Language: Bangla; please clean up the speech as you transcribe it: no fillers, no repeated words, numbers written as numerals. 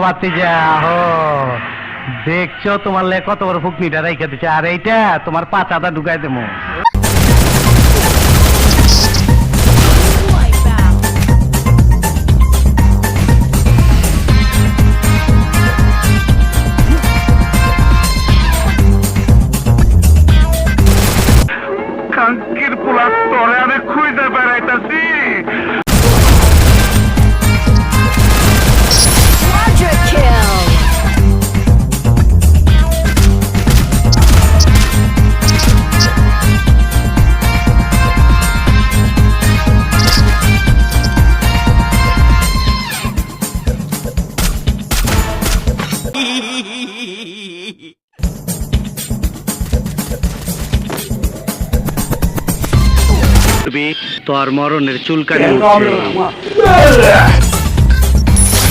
বাতিজা হো দেখছো তোমার লে কত বড় ফুকনিটা রাইখা দিচ্ছে আর এইটা তোমার পাচাটা ঢুকাই দেবো কাঙ্কির পোলা তরে আমি খুঁজে বেড়াইতাছি Quadra kill! তোর মরণের চুলকানি উঠছে